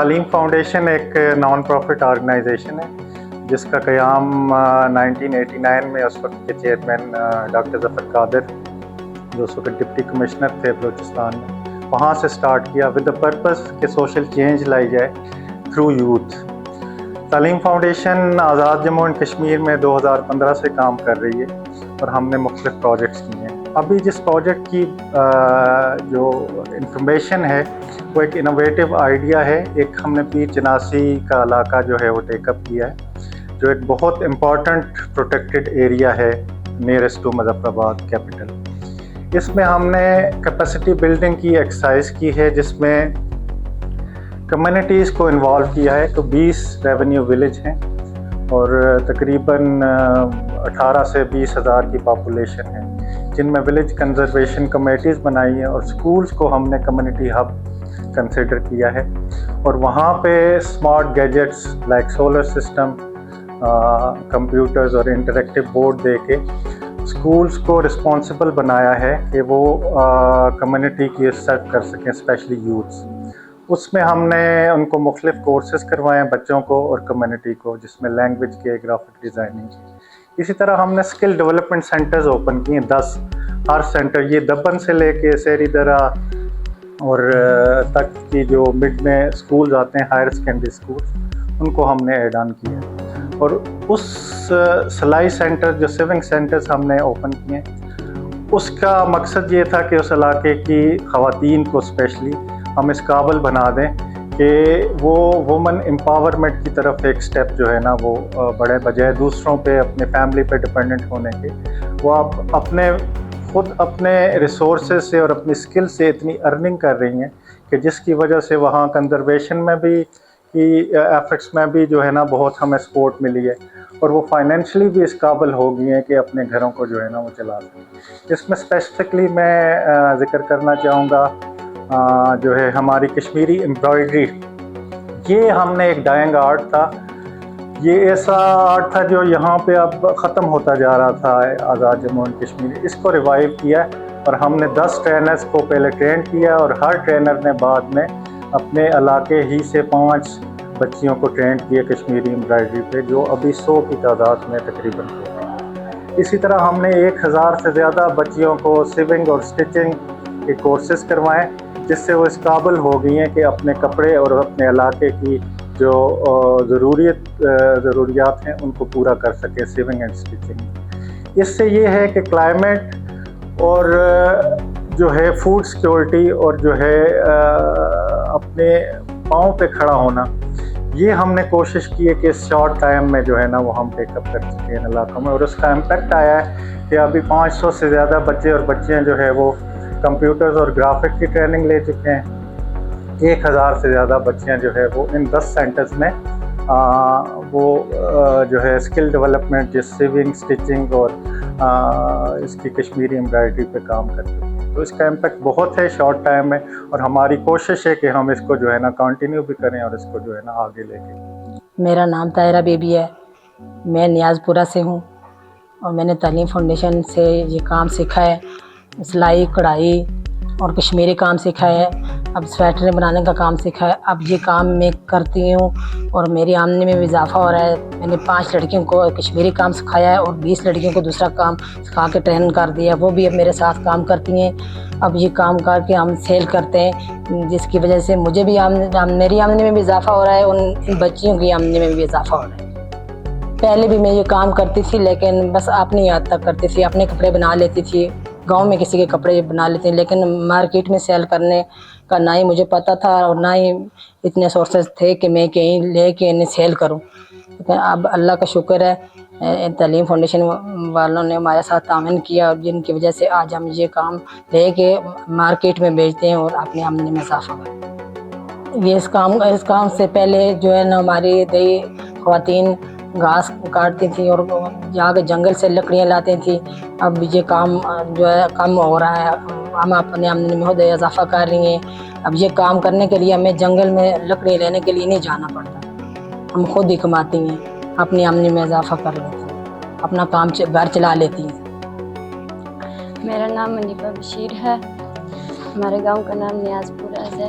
تعلیم فاؤنڈیشن ایک non profit organization ہے جس کا قیام 1989 میں اس وقت کے چیئرمین ڈاکٹر ظفر قادر جو اس وقت ڈپٹی کمشنر تھے بلوچستان میں وہاں سے سٹارٹ کیا ود دا پرپز کہ سوشل چینج لائی جائے تھرو یوتھ. تعلیم foundation Azad Jammu and Kashmir میں 2015 سے کام کر رہی ہے اور ہم نے مختلف پروجیکٹس کیے ہیں. ابھی جس پروجیکٹ کی جو انفارمیشن ہے وہ ایک انوویٹو آئیڈیا ہے. ایک ہم نے پیر چناسی کا علاقہ جو ہے وہ ٹیک اپ کیا ہے جو ایک بہت امپورٹنٹ پروٹیکٹڈ ایریا ہے نیئرسٹ ٹو مظفر آباد کیپٹل. اس میں ہم نے کیپیسٹی بلڈنگ کی ایکسرسائز کی ہے جس میں کمیونٹیز کو انوالو کیا ہے. تو 20 ریونیو ولیج ہیں اور تقریباً 18 سے 20 ہزار کی پاپولیشن ہے جن میں ولیج کنزرویشن کمیٹیز بنائی ہیں اور سکولز کو ہم نے کمیونٹی ہب کنسیڈر کیا ہے. اور وہاں پہ smart gadgets like solar system computers اور انٹریکٹیو بورڈ دے کے اسکولز کو رسپانسبل بنایا ہے کہ وہ کمیونٹی کی سرو کر سکیں اسپیشلی یوتھس. اس میں ہم نے ان کو مختلف کورسز کروائے ہیں بچوں کو اور کمیونٹی کو جس میں لینگویج کے گرافک ڈیزائننگ کی. اسی طرح ہم نے اسکل ڈیولپمنٹ سینٹرز اوپن کیے 10. ہر سینٹر یہ دبن سے لے کے سیری درہ اور تک کی جو مڈ میں اسکولز آتے ہیں ہائر سیکنڈری اسکول ان کو ہم نے ایڈ آن کیا. اور اس سلائی سینٹر جو سیونگ سینٹرز ہم نے اوپن کیے اس کا مقصد یہ تھا کہ اس علاقے کی خواتین کو اسپیشلی ہم اس قابل بنا دیں کہ وہ وومن امپاورمنٹ کی طرف ایک سٹیپ جو ہے نا وہ بڑھے بجائے دوسروں پہ اپنے فیملی پہ ڈپینڈنٹ ہونے کے وہ اب خود اپنے ریسورسز سے اور اپنی اسکل سے اتنی ارننگ کر رہی ہیں کہ جس کی وجہ سے وہاں کنزرویشن میں بھی کی ایفرٹس میں بھی جو ہے نا بہت ہمیں سپورٹ ملی ہے اور وہ فائنینشلی بھی اس قابل ہو گئی ہیں کہ اپنے گھروں کو جو ہے نا وہ چلا سکیں. اس میں اسپیسیفکلی میں ذکر کرنا چاہوں گا جو ہے ہماری کشمیری امبرائڈری. یہ ہم نے ایک ڈائنگ آرٹ تھا. یہ ایسا آرٹ تھا جو یہاں پہ اب ختم ہوتا جا رہا تھا آزاد جموں اینڈ کشمیر. اس کو ریوائیو کیا اور ہم نے 10 ٹرینرز کو پہلے ٹرین کیا اور ہر ٹرینر نے بعد میں اپنے علاقے ہی سے 5 بچیوں کو ٹرین کیا کشمیری امبرائڈری پہ جو ابھی 100 کی تعداد میں تقریباً ہو گئی. اسی طرح ہم نے 1000 سے زیادہ بچیوں کو سیونگ اور سٹچنگ کے کورسز کروائے جس سے وہ اس قابل ہو گئی ہیں کہ اپنے کپڑے اور اپنے علاقے کی جو ضروریات ہیں ان کو پورا کر سکے سیونگ اینڈ سٹچنگ. اس سے یہ ہے کہ کلائمیٹ اور جو ہے فوڈ سیکورٹی اور جو ہے اپنے پاؤں پہ کھڑا ہونا یہ ہم نے کوشش کی ہے کہ اس شارٹ ٹائم میں جو ہے نا وہ ہم ٹیک اپ کر سکیں ان علاقوں میں. اور اس کا امپیکٹ آیا ہے کہ ابھی 500 سے زیادہ بچے اور بچیاں جو ہے وہ کمپیوٹرز اور گرافک کی ٹریننگ لے چکے ہیں. 1000 سے زیادہ بچیاں جو ہے وہ ان 10 سینٹرز میں وہ جو ہے اسکل ڈیولپمنٹ جس سیونگ سٹچنگ اور اس کی کشمیری امبرائڈری پہ کام کرتے ہیں. تو اس کا امپیکٹ بہت ہے شارٹ ٹائم میں اور ہماری کوشش ہے کہ ہم اس کو جو ہے نا کنٹینیو بھی کریں اور اس کو جو ہے نا آگے لے کے. میرا نام طاہرہ بیبی ہے. میں نیاز پورہ سے ہوں اور میں نے تعلیم فاؤنڈیشن سے یہ کام سیکھا ہے. سلائی کڑھائی اور کشمیری کام سیکھا ہے. اب سویٹر بنانے کا کام سیکھا ہے. اب یہ کام میں کرتی ہوں اور میری آمدنی میں بھی اضافہ ہو رہا ہے. میں نے 5 لڑکیوں کو کشمیری کام سکھایا ہے اور 20 لڑکیوں کو دوسرا کام سکھا کے ٹرین کر دیا. وہ بھی اب میرے ساتھ کام کرتی ہیں. اب یہ کام کر کے ہم سیل کرتے ہیں جس کی وجہ سے مجھے بھی میری آمدنی میں بھی اضافہ ہو رہا ہے. ان بچیوں کی آمدنی میں بھی اضافہ ہو رہا ہے. پہلے بھی میں یہ کام کرتی تھی لیکن بس اپنی یاد تک کرتی تھی. اپنے کپڑے بنا لیتی تھی. گاؤں میں کسی کے کپڑے بنا لیتے ہیں لیکن مارکیٹ میں سیل کرنے کا نہ ہی مجھے پتہ تھا اور نہ ہی اتنے سورسز تھے کہ میں کہیں لے کے انہیں سیل کروں. اب اللہ کا شکر ہے تعلیم فاؤنڈیشن والوں نے ہمارے ساتھ تعاون کیا اور جن کی وجہ سے آج ہم یہ کام لے کے مارکیٹ میں بیچتے ہیں اور اپنی آمدنی میں اضافہ کرتے ہیں. یہ اس کام سے پہلے جو ہے نا ہماری دیہی خواتین گھاس کاٹتی تھیں اور جا کے جنگل سے لکڑیاں لاتی تھیں. اب یہ کام جو ہے کم ہو رہا ہے. ہم اپنے آمدنی میں خود اضافہ کر رہی ہیں. اب یہ کام کرنے کے لیے ہمیں جنگل میں لکڑی لینے کے لیے نہیں جانا پڑتا. ہم خود ہی کماتی ہیں. اپنی آمدنی میں اضافہ کر لیتی ہیں. اپنا کام گھر چلا لیتی ہیں. میرا نام منیفہ بشیر ہے. ہمارے گاؤں کا نام نیاز پورہ ہے.